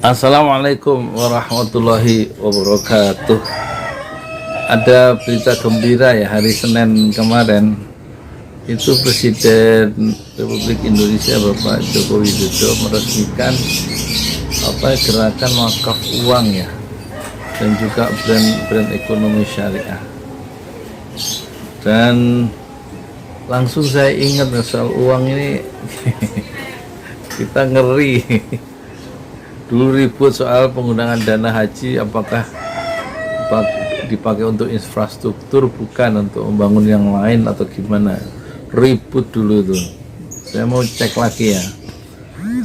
Assalamualaikum warahmatullahi wabarakatuh. Ada berita gembira ya, hari Senin kemarin itu Presiden Republik Indonesia Bapak Joko Widodo meresmikan gerakan wakaf uang ya, dan juga brand ekonomi syariah. Dan langsung saya ingat soal uang ini kita ngeri. Dulu ribut soal penggunaan dana haji, apakah dipakai untuk infrastruktur bukan untuk membangun yang lain atau gimana, ribut dulu tuh. Saya mau cek lagi ya,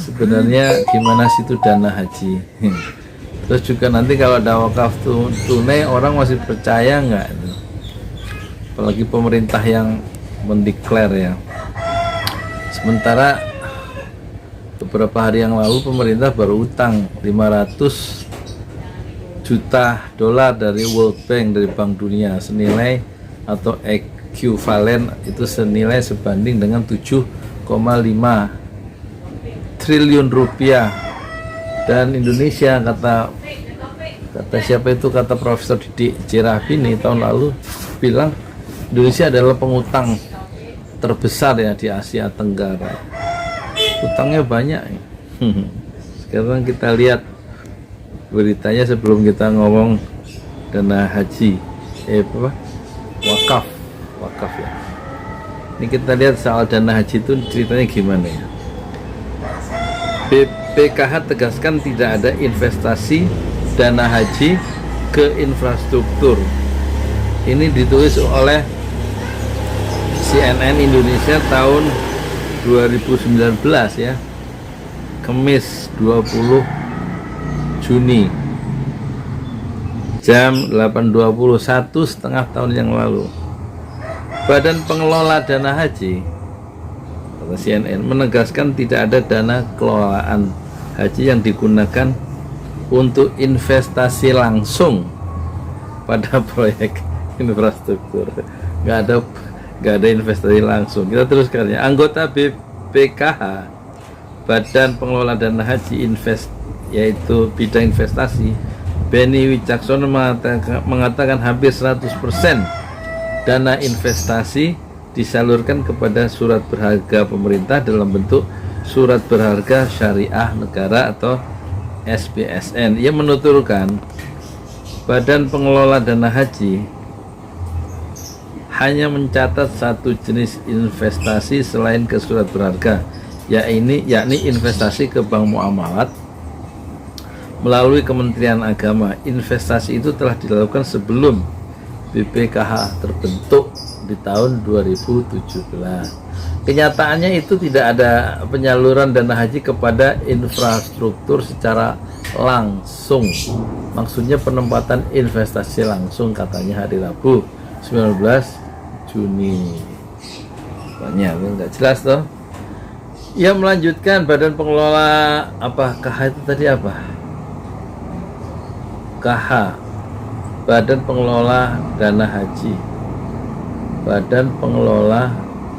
sebenarnya gimana sih itu dana haji. Terus juga nanti kalau ada wakaf tunai, orang masih percaya nggak itu? Apalagi pemerintah yang mendeklar ya. Sementara beberapa hari yang lalu pemerintah baru utang 500 juta dolar dari World Bank, dari Bank Dunia, senilai atau ekuivalen itu senilai sebanding dengan 7,5 triliun rupiah. Dan Indonesia, kata siapa itu, kata Profesor Didik Jerahbini tahun lalu bilang Indonesia adalah pengutang terbesar ya di Asia Tenggara. Utangnya banyak. Sekarang kita lihat beritanya sebelum kita ngomong dana haji, wakaf ya. Ini kita lihat soal dana haji itu ceritanya gimana ya. BPKH tegaskan tidak ada investasi dana haji ke infrastruktur. Ini ditulis oleh CNN Indonesia tahun 2019 ya, Kamis 20 Juni jam 8.21, setengah tahun yang lalu. Badan Pengelola Dana Haji, kata CNN, menegaskan tidak ada dana kelolaan haji yang digunakan untuk investasi langsung pada proyek infrastruktur. Nggak ada investasi langsung. Kita teruskan ya. Anggota BPKH, Badan Pengelola Dana Haji yaitu bidang investasi, Beni Wicaksono mengatakan hampir 100% dana investasi disalurkan kepada surat berharga pemerintah dalam bentuk surat berharga syariah negara atau SBSN. Ia menuturkan Badan Pengelola Dana Haji hanya mencatat satu jenis investasi selain ke surat berharga, yakni investasi ke bank muamalat melalui Kementerian Agama. Investasi itu telah dilakukan sebelum BPKH terbentuk di tahun 2017. Kenyataannya itu tidak ada penyaluran dana haji kepada infrastruktur secara langsung. Maksudnya penempatan investasi langsung, katanya hari Rabu 19 Juni. Banyak nggak jelas toh. Ia melanjutkan Badan Pengelola KH itu tadi apa? KH, Badan Pengelola Dana Haji. Badan Pengelola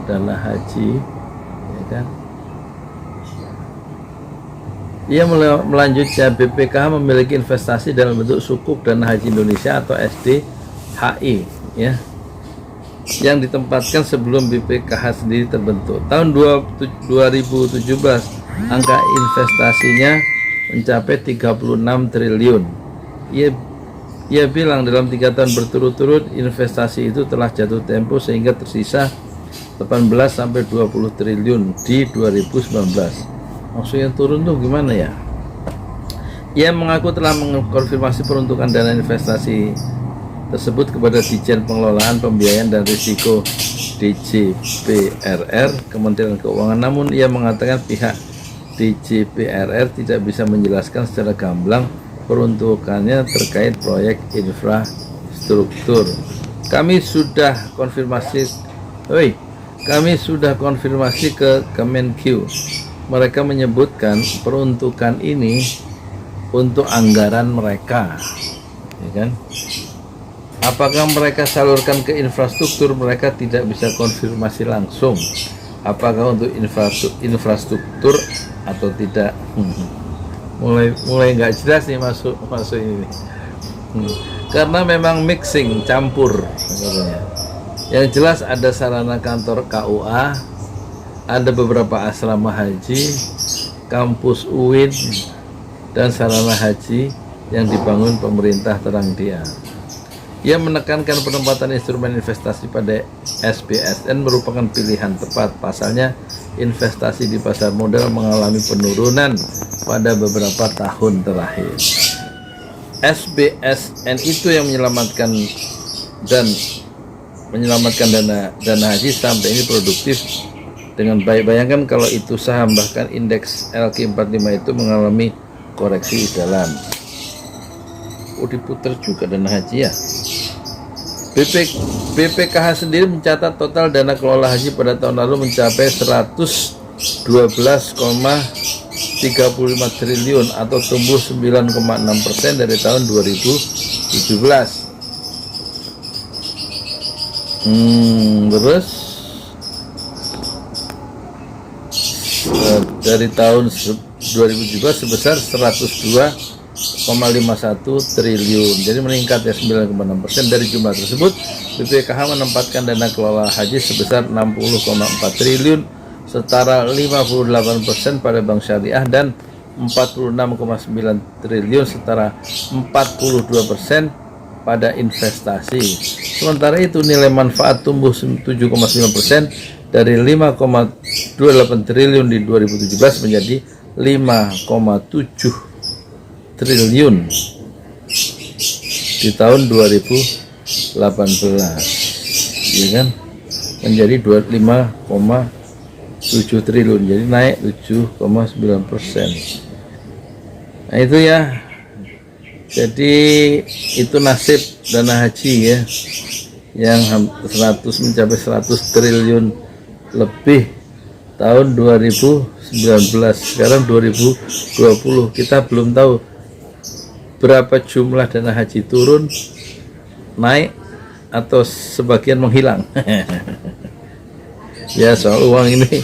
Dana Haji, ya kan? Ia melanjutkan BPKH memiliki investasi dalam bentuk Sukuk Dana Haji Indonesia atau SDHI ya, yang ditempatkan sebelum BPKH sendiri terbentuk. Tahun 2017 angka investasinya mencapai 36 triliun. Ia bilang dalam 3 tahun berturut-turut investasi itu telah jatuh tempo sehingga tersisa 18-20 triliun di 2019. Maksudnya turun tuh gimana ya? Ia mengaku telah mengkonfirmasi peruntukan dana investasi tersebut kepada Ditjen Pengelolaan Pembiayaan dan Risiko DJPRR Kementerian Keuangan. Namun ia mengatakan pihak DJPRR tidak bisa menjelaskan secara gamblang peruntukannya terkait proyek infrastruktur. Kami sudah konfirmasi ke Kemenq. Mereka menyebutkan peruntukan ini untuk anggaran mereka, ya kan? Apakah mereka salurkan ke infrastruktur, mereka tidak bisa konfirmasi langsung apakah untuk infrastruktur atau tidak. mulai nggak jelas nih masuk ini. Karena memang mixing, campur katanya. Yang jelas ada sarana kantor KUA, ada beberapa asrama haji, kampus UIN, dan sarana haji yang dibangun pemerintah Terang Dia. Ia menekankan penempatan instrumen investasi pada SBSN merupakan pilihan tepat. Pasalnya, investasi di pasar modal mengalami penurunan pada beberapa tahun terakhir. SBSN itu yang menyelamatkan dana haji sampai ini produktif dengan baik. Bayangkan kalau itu saham, bahkan indeks LQ45 itu mengalami koreksi dalam. Diputar juga dana haji ya. BPKH sendiri mencatat total dana kelola haji pada tahun lalu mencapai 112,35 triliun atau tumbuh 9,6% dari tahun 2017. Terus dari tahun 2017 sebesar 102,51 triliun, jadi meningkat ya 9,6%. Dari jumlah tersebut, BPKH menempatkan dana kelola haji sebesar 60,4 triliun, setara 58% pada bank syariah, dan 46,9 triliun setara 42% pada investasi. Sementara itu nilai manfaat tumbuh 7,9% dari 5,28 triliun di 2017 menjadi 5,7 triliun di tahun 2018, ya kan, menjadi 25,7 triliun, jadi naik 7,9%. Nah itu ya, jadi itu nasib dana haji ya, yang mencapai 100 triliun lebih tahun 2019. Sekarang 2020, kita belum tahu berapa jumlah dana haji turun, naik, atau sebagian menghilang. Ya, soal uang ini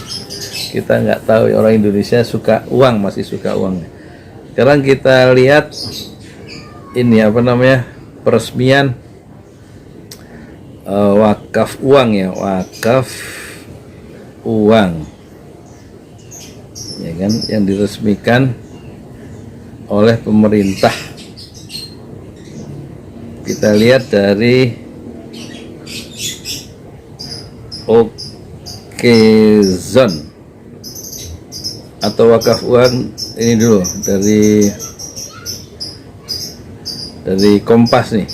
kita nggak tahu. Orang Indonesia suka uang, masih suka uang. Sekarang kita lihat ini peresmian wakaf uang ya, wakaf uang ya kan, yang diresmikan oleh pemerintah. Kita lihat dari Okezon atau wakaf uang ini dulu, dari Kompas nih.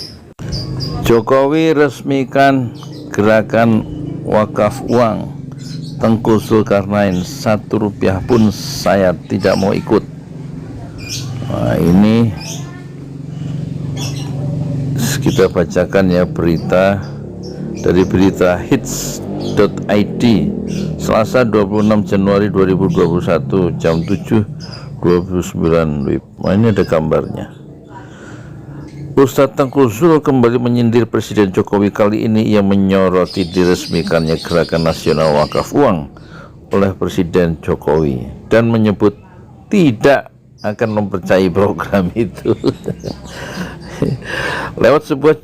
Jokowi resmikan gerakan wakaf uang. Tengku Zulkarnain, 1 rupiah pun saya tidak mau ikut. Nah, ini kita bacakan ya berita dari berita hits.id Selasa 26 Januari 2021 jam 7.29 WIB. Nah, ini ada gambarnya. Ustadz Tengku Zul kembali menyindir Presiden Jokowi. Kali ini ia menyoroti diresmikannya Gerakan Nasional Wakaf Uang oleh Presiden Jokowi dan menyebut tidak akan mempercayai program itu. Lewat sebuah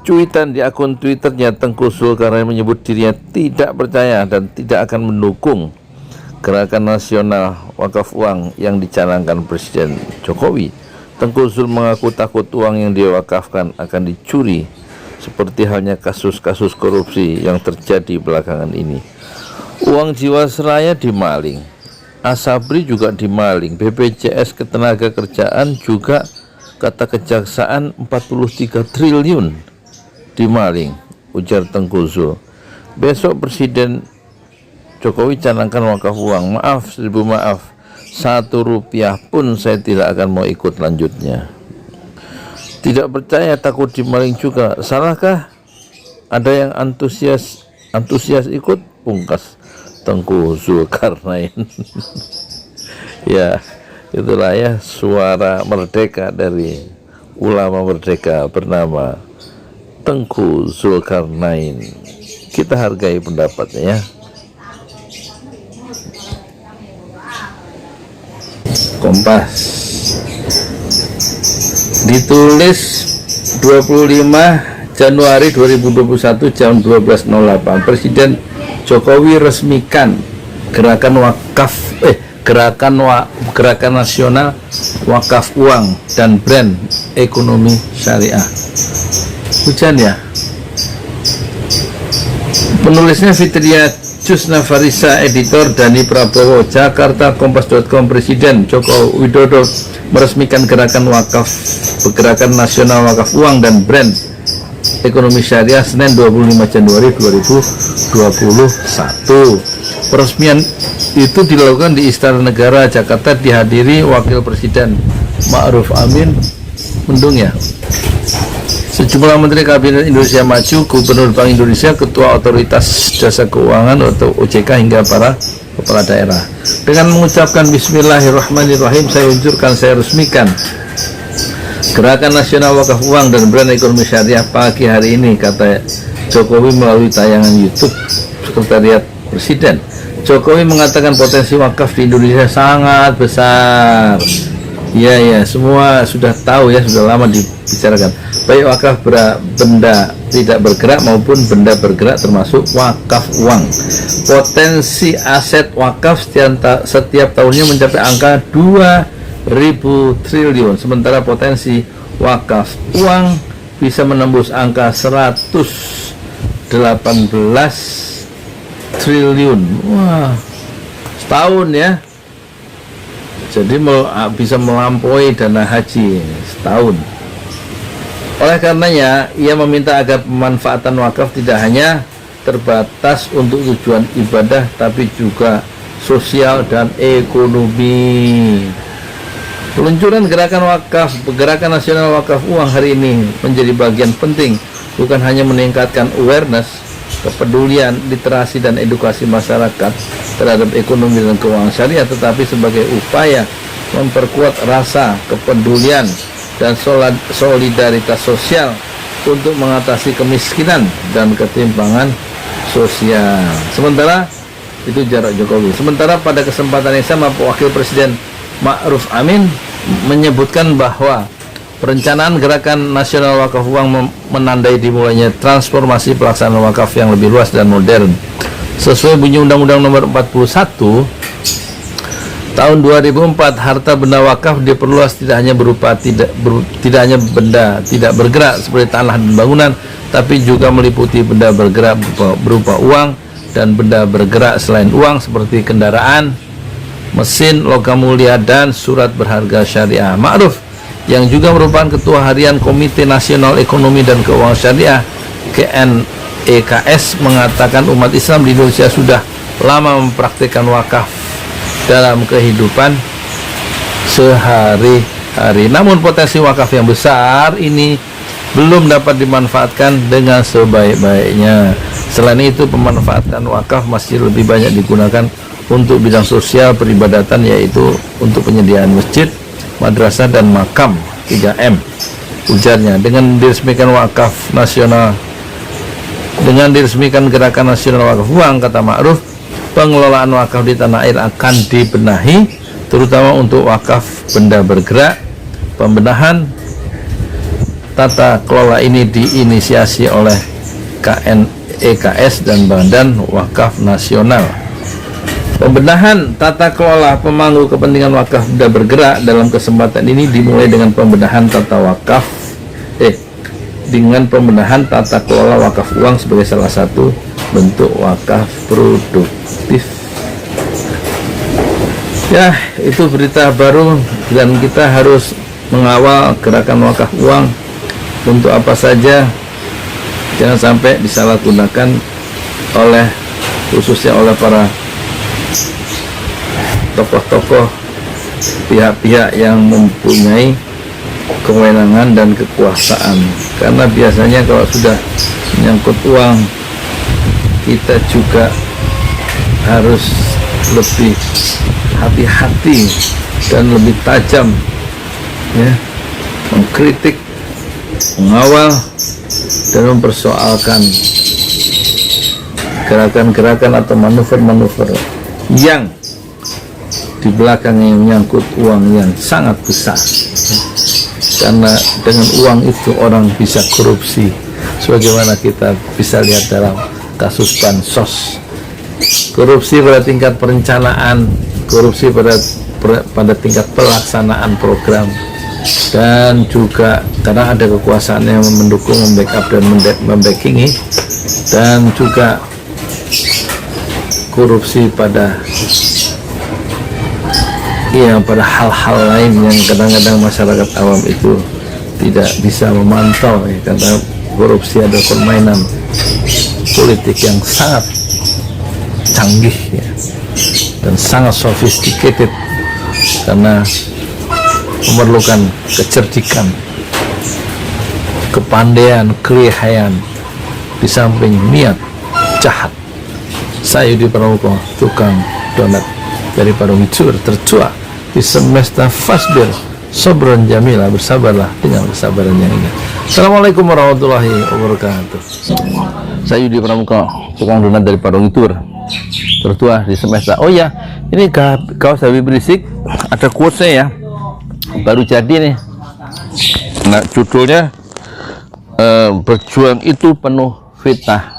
cuitan di akun Twitternya, Tengku Zulkarnain menyebut dirinya tidak percaya dan tidak akan mendukung Gerakan Nasional Wakaf Uang yang dicanangkan Presiden Jokowi. Tengku Zul mengaku takut uang yang diwakafkan akan dicuri, seperti halnya kasus-kasus korupsi yang terjadi belakangan ini. Uang Jiwasraya dimaling, Asabri juga dimaling, BPJS Ketenagakerjaan juga kata kejaksaan 43 triliun dimaling, ujar Tengku Zul. Besok Presiden Jokowi canangkan wakaf uang. Maaf, 1000 maaf, 1 rupiah pun saya tidak akan mau ikut lanjutnya. Tidak percaya, takut dimaling juga. Salahkah? Ada yang antusias ikut, pungkas Tengku Zulkarnain. Ya, itulah ya suara merdeka dari ulama merdeka bernama Tengku Zulkarnain. Kita hargai pendapatnya ya. Kompas. Ditulis 25 Januari 2021 jam 12.08. Presiden Jokowi resmikan gerakan gerakan nasional wakaf uang dan brand ekonomi syariah. Hujan ya. Penulisnya Fitria Jusnafarisa, editor Dani Prabowo, Jakarta, Kompas.com. Presiden Joko Widodo meresmikan gerakan nasional wakaf uang dan brand ekonomi syariah Senin 25 Januari 2021. Peresmian itu dilakukan di Istana Negara Jakarta, dihadiri Wakil Presiden Ma'ruf Amin Mendung ya, sejumlah Menteri Kabinet Indonesia Maju, Gubernur Bank Indonesia, Ketua Otoritas Jasa Keuangan atau OJK, hingga para kepala daerah. Dengan mengucapkan Bismillahirrahmanirrahim, saya resmikan Gerakan Nasional Wakaf Uang dan Brand Ekonomi Syariah pagi hari ini, kata Jokowi melalui tayangan YouTube Sekretariat Presiden. Jokowi mengatakan potensi wakaf di Indonesia sangat besar. Ya, semua sudah tahu ya, sudah lama dibicarakan. Baik wakaf benda tidak bergerak maupun benda bergerak, termasuk wakaf uang. Potensi aset wakaf setiap tahunnya mencapai angka 2.000 triliun, sementara potensi wakaf uang bisa menembus angka 118 triliun. Wah, setahun ya. Jadi bisa melampaui dana haji setahun. Oleh karenanya, ia meminta agar pemanfaatan wakaf tidak hanya terbatas untuk tujuan ibadah, tapi juga sosial dan ekonomi. Peluncuran gerakan nasional wakaf uang hari ini menjadi bagian penting, bukan hanya meningkatkan awareness, kepedulian, literasi dan edukasi masyarakat terhadap ekonomi dan keuangan syariah, tetapi sebagai upaya memperkuat rasa kepedulian dan solidaritas sosial untuk mengatasi kemiskinan dan ketimpangan sosial. Sementara itu jarak Jokowi. Sementara pada kesempatan yang sama, Wakil Presiden Ma'ruf Amin menyebutkan bahwa perencanaan gerakan nasional wakaf uang menandai dimulainya transformasi pelaksanaan wakaf yang lebih luas dan modern. Sesuai bunyi Undang-Undang Nomor 41 Tahun 2004, harta benda wakaf diperluas tidak hanya hanya benda tidak bergerak seperti tanah dan bangunan, tapi juga meliputi benda bergerak berupa uang dan benda bergerak selain uang seperti kendaraan, mesin, logam mulia, dan surat berharga syariah. Ma'ruf, yang juga merupakan Ketua Harian Komite Nasional Ekonomi dan Keuangan Syariah KNEKS, mengatakan umat Islam di Indonesia sudah lama mempraktikkan wakaf dalam kehidupan sehari-hari. Namun potensi wakaf yang besar ini belum dapat dimanfaatkan dengan sebaik-baiknya. Selain itu, pemanfaatan wakaf masih lebih banyak digunakan untuk bidang sosial peribadatan, yaitu untuk penyediaan masjid, madrasah, dan makam 3M, ujarnya. Dengan diresmikan gerakan nasional wakaf uang, kata Ma'ruf, pengelolaan wakaf di tanah air akan dibenahi, terutama untuk wakaf benda bergerak. Pembenahan tata kelola ini diinisiasi oleh KNEKS dan Badan Wakaf Nasional. Pembenahan tata kelola pemangku kepentingan wakaf benda bergerak dalam kesempatan ini dimulai dengan pembenahan tata kelola wakaf uang sebagai salah satu bentuk wakaf produktif. Ya, itu berita baru, dan kita harus mengawal gerakan wakaf uang untuk apa saja. Jangan sampai disalahgunakan khususnya oleh para tokoh-tokoh, pihak-pihak yang mempunyai kewenangan dan kekuasaan. Karena biasanya kalau sudah menyangkut uang, kita juga harus lebih hati-hati dan lebih tajam ya, mengkritik, mengawal, dan mempersoalkan gerakan-gerakan atau manuver-manuver yang di belakangnya menyangkut uang yang sangat besar, karena dengan uang itu orang bisa korupsi, sebagaimana kita bisa lihat dalam kasus bansos. Korupsi pada tingkat perencanaan, korupsi pada tingkat pelaksanaan program, dan juga karena ada kekuasaan yang mendukung, membackup dan membackingi, dan juga korupsi pada hal-hal lain yang kadang-kadang masyarakat awam itu tidak bisa memantau, ya, karena korupsi ada permainan politik yang sangat canggih, ya, dan sangat sophisticated, karena memerlukan kecerdikan, kepandaian, kelihayan, di samping niat jahat. Saya Yudi Pramuko, tukang donat dari Parung Icur, tertua di semesta Fasbir Sobron Jamila, bersabarlah dengan kesabaran yang ingat. Assalamualaikum warahmatullahi wabarakatuh. Saya Yudi Pramuko, tukang donat dari Parung Icur, tertua di semesta. Oh ya, ini kaos Habib Rizik, ada quotes-nya ya, baru jadi nih. Nah, judulnya berjuang itu penuh fitnah,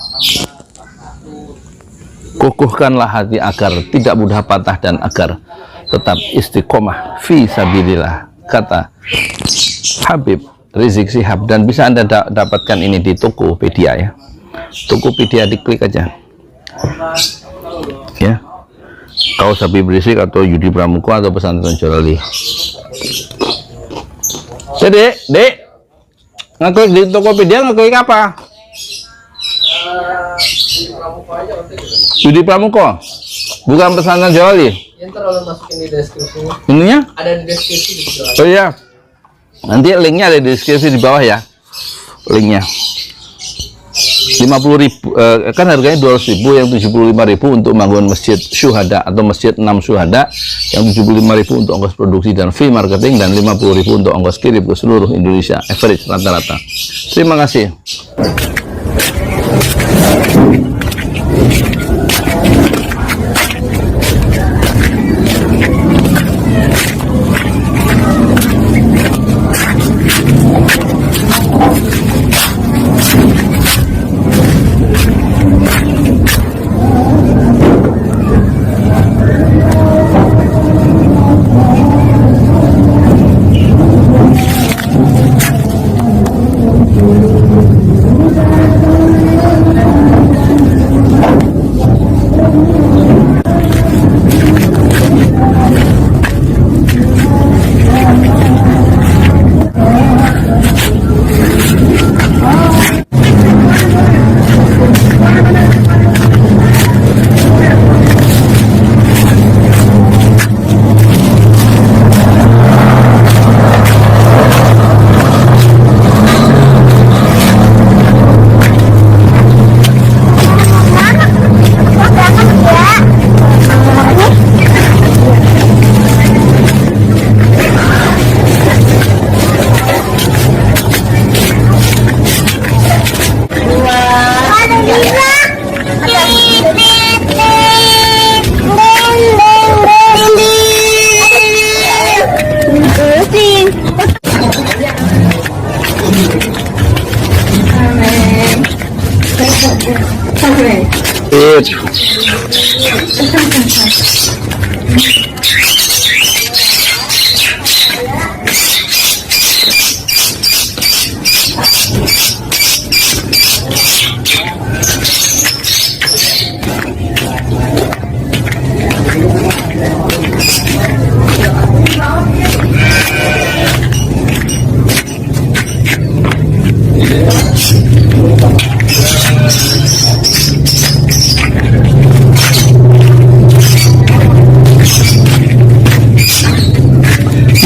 kokohkanlah hati agar tidak mudah patah dan agar tetap istiqomah fi sabilillah, kata Habib Rizik Syihab. Dan bisa Anda dapatkan ini di Tokopedia, ya. Tokopedia, diklik aja ya, kaos Habib Rizik atau Yudi Pramuko atau Pesantren Jolali. Dek, ngeklik di Tokopedia, ngeklik apa? Yudi Pramuko, bukan Pesantren Jolali. Ntar kalau masukin di deskripsinya. Ininya? Ada di deskripsi di bawah. Oh iya, nanti linknya ada di deskripsi di bawah ya, linknya. 50.000, kan harganya 200.000, yang 75.000 untuk membangun masjid syuhada atau masjid 6 syuhada, yang 75.000 untuk ongkos produksi dan fee marketing, dan 50.000 untuk ongkos kirim ke seluruh Indonesia, average rata-rata. Terima kasih.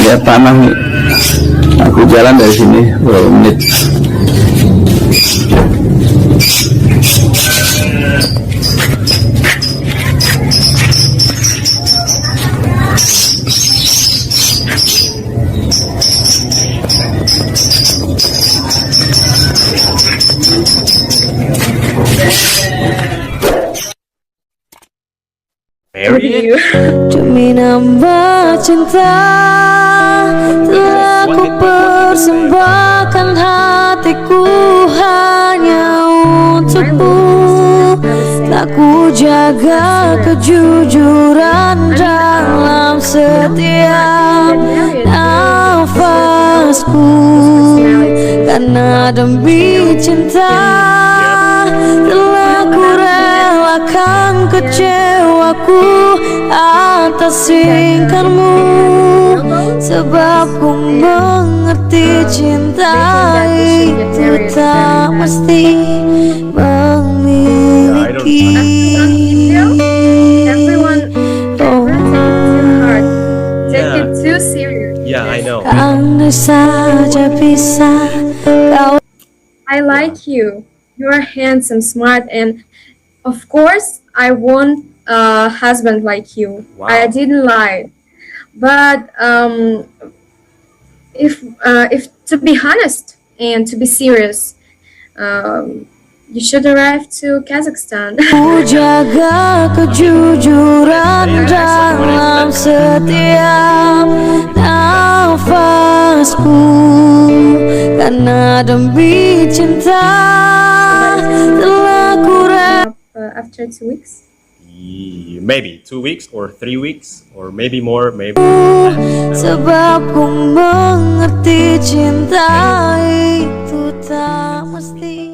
Lihat tanah nih, aku jalan dari sini berapa menit. Cumi nambah cinta telah ku persembahkan hatiku hanya untukmu. Tak ku jaga kejujuran dalam setiap nafasku, karena demi cinta telah ku relakan kecewaku atas ingkarmu. Sebab ku mengerti cinta itu tak mesti memiliki. Everyone Oh, too hard. Take Yeah. it too serious. Yeah, I know. andai saja bisa kau. I like you. You are handsome, smart, and of course, I want a husband like you. Wow. I didn't lie, but if to be honest and to be serious, you should arrive to Kazakhstan. Ku jaga kejujuran dalam setiap nafasku, karena demi cinta telah ku After 2 weeks. Maybe 2 weeks or 3 weeks or maybe more, maybe. sebab ku mengerti cinta itu tak mesti